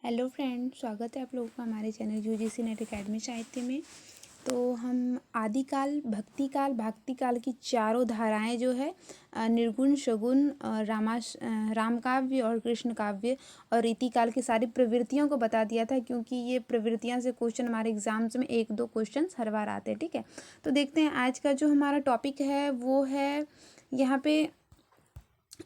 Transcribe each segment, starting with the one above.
Hello friend, स्वागत है आप लोगों का हमारे चैनल यूजीसी नेट एकेडमी साहित्य में। तो हम आदिकाल, भक्तिकाल, भाक्तिकाल की चारों धाराएं जो है निर्गुण, सगुण, राम काव्य और कृष्ण काव्य और रीतिकाल की सारी प्रवृत्तियों को बता दिया था, क्योंकि ये प्रवृत्तियां से क्वेश्चन हमारे एग्जाम्स में एक दो क्वेश्चन हर बार आते हैं। ठीक है, तो देखते हैं आज का जो हमारा टॉपिक है वो है यहाँ पे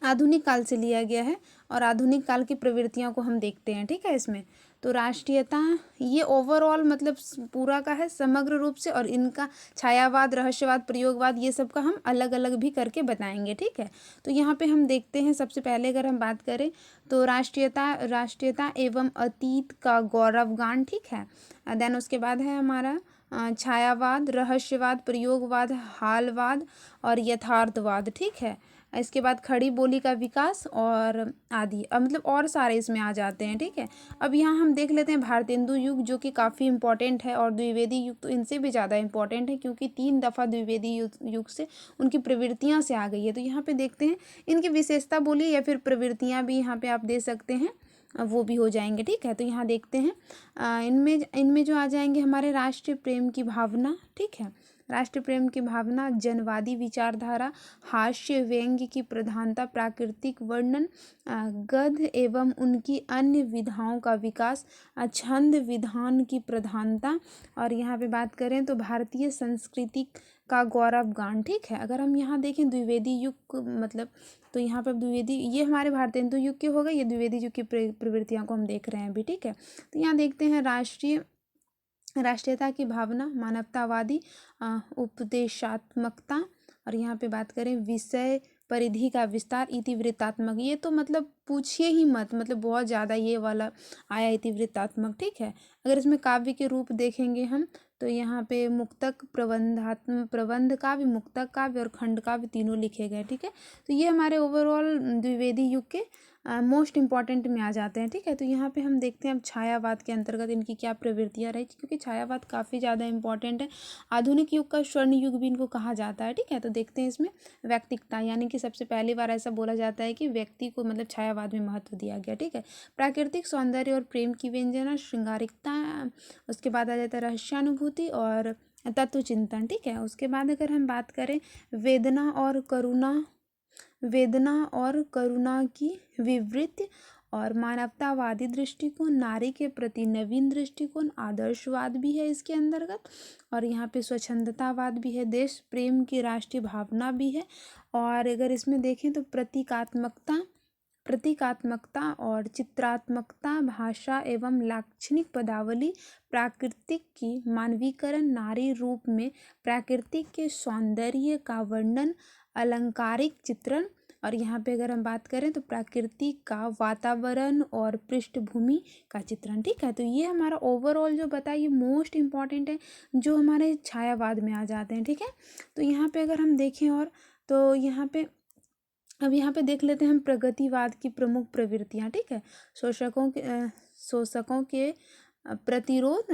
आधुनिक काल से लिया गया है और आधुनिक काल की प्रवृत्तियों को हम देखते हैं। ठीक है, इसमें तो राष्ट्रीयता ये ओवरऑल मतलब पूरा का है समग्र रूप से, और इनका छायावाद, रहस्यवाद, प्रयोगवाद ये सब का हम अलग अलग भी करके बताएंगे। ठीक है, तो यहाँ पे हम देखते हैं सबसे पहले अगर हम बात करें तो राष्ट्रीयता एवं अतीत का गौरवगान। ठीक है, देन उसके बाद है हमारा छायावाद, रहस्यवाद, प्रयोगवाद, हालवाद और यथार्थवाद। ठीक है, इसके बाद खड़ी बोली का विकास और आदि, अब मतलब और सारे इसमें आ जाते हैं। ठीक है, अब यहाँ हम देख लेते हैं भारतेंदु युग, जो कि काफ़ी इंपॉर्टेंट है, और द्विवेदी युग तो इनसे भी ज़्यादा इंपॉर्टेंट है, क्योंकि 3 दफ़ा द्विवेदी युग से उनकी प्रवृत्तियाँ से आ गई है। तो यहाँ पे देखते हैं इनकी विशेषता बोली या फिर प्रवृत्तियाँ भी यहाँ पे आप दे सकते हैं, वो भी हो जाएंगे। ठीक है, तो यहाँ देखते हैं इनमें इनमें जो आ जाएंगे हमारे राष्ट्रीय प्रेम की भावना। ठीक है, राष्ट्र प्रेम की भावना, जनवादी विचारधारा, हास्य व्यंग्य की प्रधानता, प्राकृतिक वर्णन, गद्य एवं उनकी अन्य विधाओं का विकास, छंद विधान की प्रधानता, और यहाँ पे बात करें तो भारतीय संस्कृति का गौरवगान। ठीक है, अगर हम यहाँ देखें द्विवेदी युग मतलब, तो यहाँ पर द्विवेदी ये हमारे भारतेंदु युग के हो गए, ये द्विवेदी युग की प्रवृत्तियों को हम देख रहे हैं अभी। ठीक है, तो यहाँ देखते हैं राष्ट्रीयता की भावना, मानवतावादी, उपदेशात्मकता, और यहाँ पे बात करें विषय परिधि का विस्तार, इतिवृत्तात्मक, ये तो मतलब पूछिए ही मत, मतलब बहुत ज़्यादा ये वाला आया इतिवृत्तात्मक। ठीक है, अगर इसमें काव्य के रूप देखेंगे हम तो यहाँ पे मुक्तक, प्रबंध काव्य, मुक्तक काव्य और खंड काव्य तीनों लिखे गए। ठीक है, तो ये हमारे ओवरऑल द्विवेदी युग के मोस्ट इंपॉर्टेंट में आ जाते हैं। ठीक है, तो यहाँ पे हम देखते हैं अब छायावाद के अंतर्गत इनकी क्या प्रवृत्तियाँ रही, क्योंकि छायावाद काफ़ी ज़्यादा इंपॉर्टेंट है। आधुनिक युग का स्वर्ण युग भी इनको कहा जाता है। ठीक है, तो देखते हैं इसमें व्यक्तिकता, यानी कि सबसे पहली बार ऐसा बोला जाता है कि व्यक्ति को मतलब छायावाद में महत्व दिया गया। ठीक है, प्राकृतिक सौंदर्य और प्रेम की व्यंजना, श्रृंगारिकता, उसके बाद आ जाता है रहस्यानुभूति और तत्व चिंतन। ठीक है, उसके बाद अगर हम बात करें वेदना और करुणा की विवृत्ति और मानवतावादी दृष्टिकोण, नारी के प्रति नवीन दृष्टिकोण, आदर्शवाद भी है इसके अंतर्गत, और यहाँ पे स्वच्छंदतावाद भी है, देश प्रेम की राष्ट्रीय भावना भी है, और अगर इसमें देखें तो प्रतीकात्मकता और चित्रात्मकता, भाषा एवं लाक्षणिक पदावली, प्राकृतिक की मानवीकरण, नारी रूप में प्राकृतिक के सौंदर्य का वर्णन, अलंकारिक चित्रण, और यहाँ पे अगर हम बात करें तो प्रकृति का वातावरण और पृष्ठभूमि का चित्रण। ठीक है, तो ये हमारा ओवरऑल जो बताया ये मोस्ट इम्पॉर्टेंट है, जो हमारे छायावाद में आ जाते हैं। ठीक है, तो यहाँ पे अगर हम देखें और तो यहाँ पे अब यहाँ पे देख लेते हैं हम प्रगतिवाद की प्रमुख प्रवृत्तियाँ। ठीक है, शोषकों के प्रतिरोध,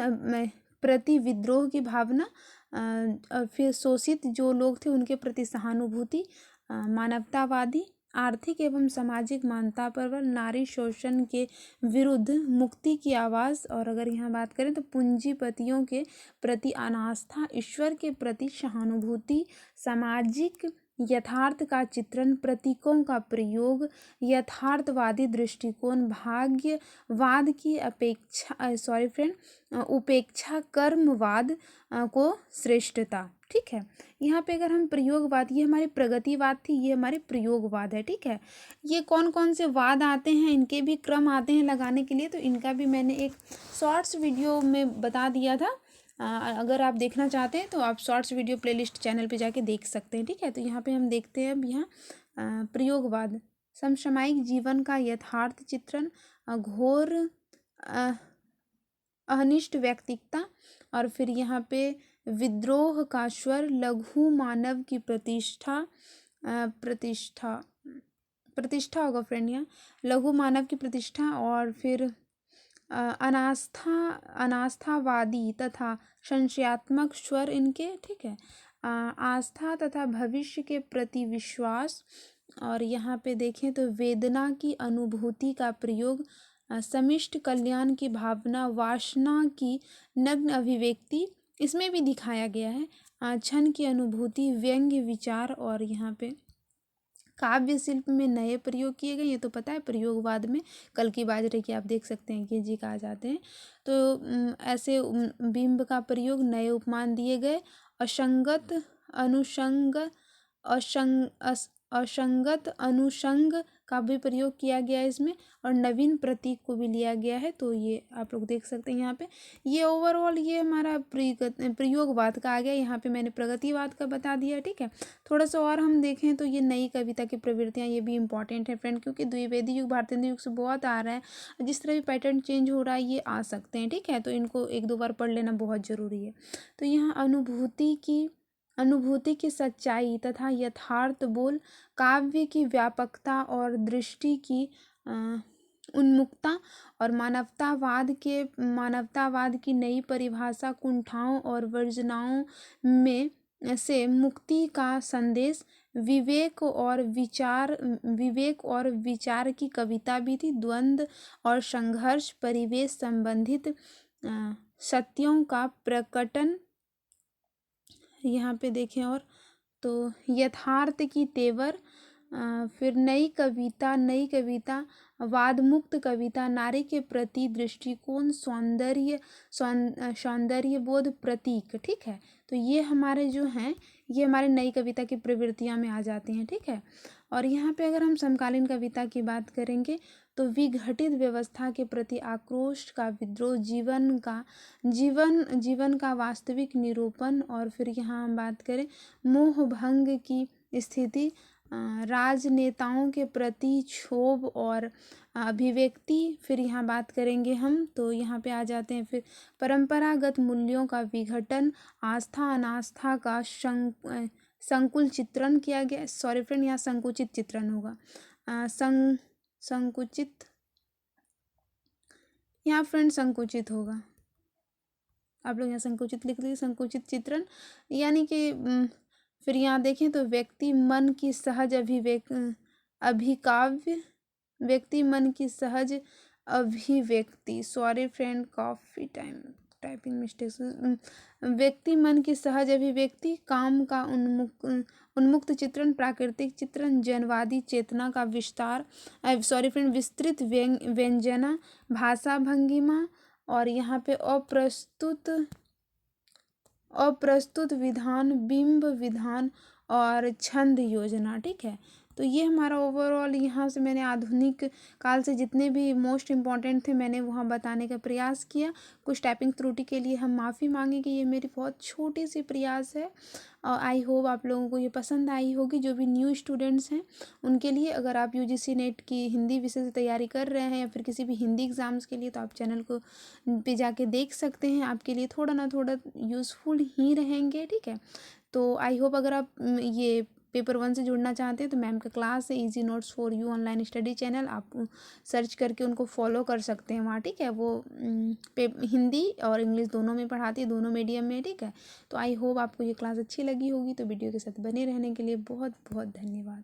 प्रति विद्रोह की भावना, और फिर शोषित जो लोग थे उनके प्रति सहानुभूति, मानवतावादी, आर्थिक एवं सामाजिक मान्यता पर नारी शोषण के विरुद्ध मुक्ति की आवाज़, और अगर यहाँ बात करें तो पूंजीपतियों के प्रति अनास्था, ईश्वर के प्रति सहानुभूति, सामाजिक यथार्थ का चित्रण, प्रतीकों का प्रयोग, यथार्थवादी दृष्टिकोण, भाग्यवाद की उपेक्षा, कर्मवाद को श्रेष्ठता। ठीक है, यहाँ पे अगर हम प्रयोगवाद, ये हमारी प्रगतिवाद थी, ये हमारे प्रयोगवाद है। ठीक है, ये कौन कौन से वाद आते हैं, इनके भी क्रम आते हैं लगाने के लिए, तो इनका भी मैंने एक शॉर्ट्स वीडियो में बता दिया था। अगर आप देखना चाहते हैं तो आप शॉर्ट्स वीडियो प्लेलिस्ट चैनल पे जाके देख सकते हैं। ठीक है, तो यहाँ पे हम देखते हैं अब यहाँ प्रयोगवाद, समसामयिक जीवन का यथार्थ चित्रण, घोर अनिष्ट व्यक्तिकता, और फिर यहाँ पे विद्रोह का स्वर, लघु मानव की प्रतिष्ठा होगा फ्रेंड, यहाँ लघु मानव की प्रतिष्ठा, और फिर अनास्थावादी तथा संशयात्मक स्वर इनके। ठीक है, आस्था तथा भविष्य के प्रति विश्वास, और यहाँ पे देखें तो वेदना की अनुभूति का प्रयोग, समिष्ट कल्याण की भावना, वासना की नग्न अभिव्यक्ति इसमें भी दिखाया गया है। क्षण की अनुभूति, व्यंग्य विचार, और यहाँ पे काव्य शिल्प में नए प्रयोग किए गए, ये तो पता है प्रयोगवाद में कल की बाजरे की आप देख सकते हैं कि जी कहा जाते हैं। तो ऐसे बिंब का प्रयोग, नए उपमान दिए गए, असंगत अनुषंग असंगत अनुषंग का भी प्रयोग किया गया है इसमें, और नवीन प्रतीक को भी लिया गया है। तो ये आप लोग देख सकते हैं यहाँ पे। ये ओवरऑल ये हमारा प्रयोगवाद का आ गया। यहाँ पे मैंने प्रगतिवाद का बता दिया, ठीक है। थोड़ा सा और हम देखें तो ये नई कविता की प्रवृत्तियाँ, ये भी इंपॉर्टेंट है फ्रेंड, क्योंकि द्विवेदी युग भारतेंदु युग से बहुत आ रहा है। जिस तरह भी पैटर्न चेंज हो रहा है ये आ सकते हैं, ठीक है। तो इनको एक दो बार पढ़ लेना बहुत ज़रूरी है। तो यहाँ अनुभूति की सच्चाई तथा यथार्थ बोल, काव्य की व्यापकता और दृष्टि की उन्मुक्ता, और मानवतावाद की नई परिभाषा, कुंठाओं और वर्जनाओं में से मुक्ति का संदेश, विवेक और विचार की कविता भी थी, द्वंद्व और संघर्ष, परिवेश संबंधित सत्यों का प्रकटन यहाँ पे देखें। और तो यथार्थ की तेवर, फिर नई कविता, वादमुक्त कविता, नारी के प्रति दृष्टिकोण, सौंदर्य बोध, प्रतीक, ठीक है। तो ये हमारे जो हैं ये हमारे नई कविता की प्रवृत्तियाँ में आ जाती हैं, ठीक है। और यहाँ पे अगर हम समकालीन कविता की बात करेंगे तो विघटित व्यवस्था के प्रति आक्रोश का विद्रोह, जीवन का वास्तविक निरूपण, और फिर यहाँ हम बात करें मोह भंग की स्थिति, राजनेताओं के प्रति क्षोभ और अभिव्यक्ति, फिर यहाँ बात करेंगे हम तो यहाँ पे आ जाते हैं फिर परंपरागत मूल्यों का विघटन, आस्था अनास्था का संकुल चित्रण किया गया। सॉरी फ्रेंड, यहाँ संकुचित चित्रण होगा, संकुचित, यहाँ फ्रेंड संकुचित होगा, आप लोग यहाँ संकुचित लिख लीजिए, संकुचित चित्रण। यानी कि फिर यहाँ देखें तो व्यक्ति मन की सहज अभिव्यक्ति, sorry friend coffee time, typing mistakes, व्यक्ति मन की सहज अभिव्यक्ति, काम का उन्मुक्त चित्रण, प्राकृतिक चित्रण, जनवादी चेतना का विस्तार, सॉरी फ्रेंड विस्तृत व्यंजना, भाषा भंगिमा, और यहाँ पे अप्रस्तुत विधान, बिंब विधान, और छंद योजना, ठीक है। तो ये हमारा ओवरऑल, यहाँ से मैंने आधुनिक काल से जितने भी मोस्ट इम्पॉर्टेंट थे मैंने वहाँ बताने का प्रयास किया। कुछ टाइपिंग त्रुटि के लिए हम माफ़ी मांगेंगे, ये मेरी बहुत छोटी सी प्रयास है। आई होप आप लोगों को ये पसंद आई होगी। जो भी न्यू स्टूडेंट्स हैं उनके लिए, अगर आप यूजीसी नेट की हिंदी विषय से तैयारी कर रहे हैं या फिर किसी भी हिंदी एग्ज़ाम्स के लिए, तो आप चैनल को पे जाके देख सकते हैं। आपके लिए थोड़ा ना थोड़ा यूज़फुल ही रहेंगे, ठीक है। तो आई होप अगर आप ये पेपर 1 से जुड़ना चाहते हैं तो मैम का क्लास है easy notes for you online study channel, आप सर्च करके उनको फॉलो कर सकते हैं वहाँ, ठीक है। वो हिंदी और इंग्लिश दोनों में पढ़ाती है, दोनों मीडियम में, ठीक है। तो आई होप आपको ये क्लास अच्छी लगी होगी। तो वीडियो के साथ बने रहने के लिए बहुत बहुत धन्यवाद।